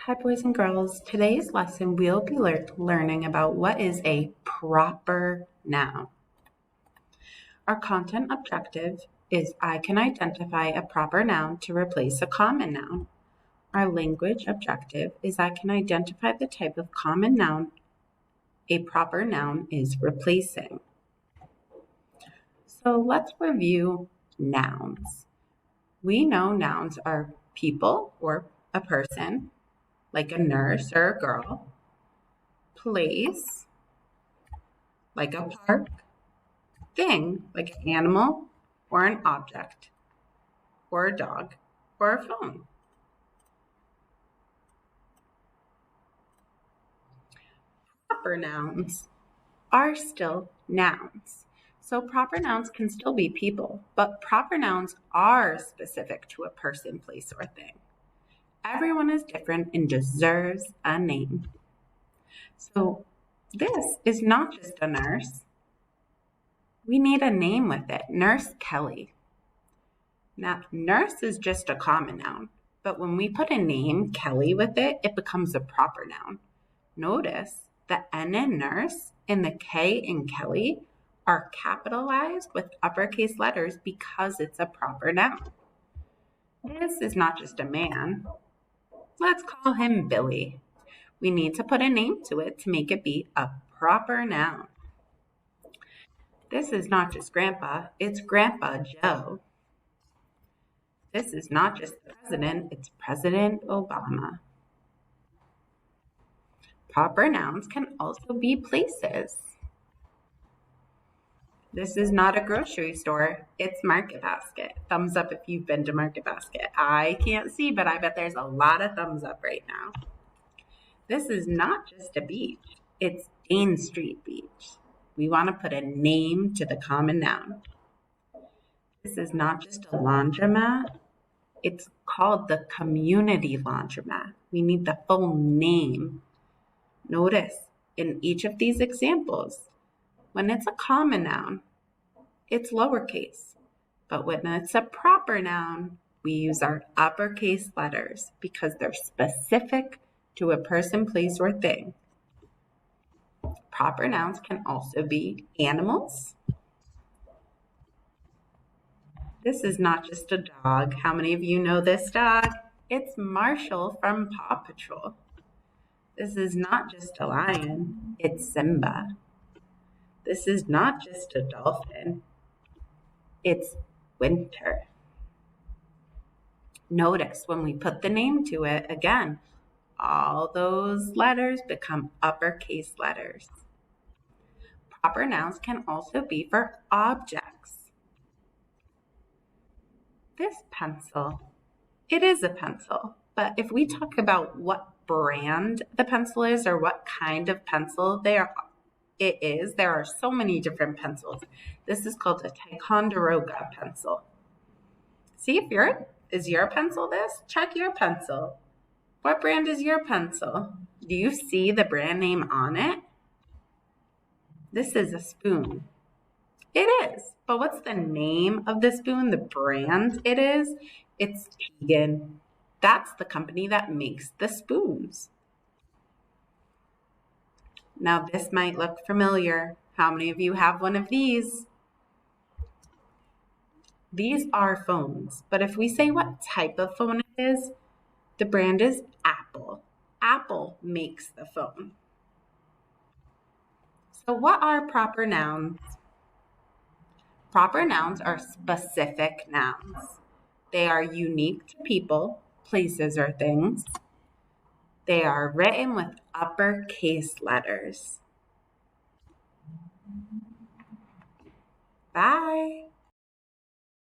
Hi, boys and girls. Today's lesson, we'll be learning about what is a proper noun. Our content objective is I can identify a proper noun to replace a common noun. Our language objective is I can identify the type of common noun a proper noun is replacing. So let's review nouns. We know nouns are people or a person, like a nurse or a girl, place, like a park, thing, like an animal or an object, or a dog, or a phone. Proper nouns are still nouns. So proper nouns can still be people, but proper nouns are specific to a person, place, or thing. Everyone is different and deserves a name. So this is not just a nurse. We need a name with it. Nurse Kelly. Now, nurse is just a common noun, but when we put a name, Kelly, with it, it becomes a proper noun. Notice the N in nurse and the K in Kelly are capitalized with uppercase letters because it's a proper noun. This is not just a man. Let's call him Billy. We need to put a name to it to make it be a proper noun. This is not just Grandpa, it's Grandpa Joe. This is not just the president, it's President Obama. Proper nouns can also be places. This is not a grocery store, it's Market Basket. Thumbs up if you've been to Market Basket. I can't see, but I bet there's a lot of thumbs up right now. This is not just a beach, it's Dane Street Beach. We want to put a name to the common noun. This is not just a laundromat, it's called the community laundromat. We need the full name. Notice in each of these examples, when it's a common noun, it's lowercase. But when it's a proper noun, we use our uppercase letters because they're specific to a person, place, or thing. Proper nouns can also be animals. This is not just a dog. How many of you know this dog? It's Marshall from Paw Patrol. This is not just a lion. It's Simba. This is not just a dolphin. It's Winter. Notice when we put the name to it, again, all those letters become uppercase letters. Proper nouns can also be for objects. This pencil, it is a pencil, but if we talk about what brand the pencil is or what kind of pencil there are so many different pencils. This is called a Ticonderoga pencil. See if is your pencil this? Check your pencil. What brand is your pencil? Do you see the brand name on it? This is a spoon. It is, but what's the name of the spoon, the brand it is? It's Keegan. That's the company that makes the spoons. Now this might look familiar. How many of you have one of these? These are phones, but if we say what type of phone it is, the brand is Apple. Apple makes the phone. So what are proper nouns? Proper nouns are specific nouns. They are unique to people, places, or things. They are written with uppercase letters. Bye.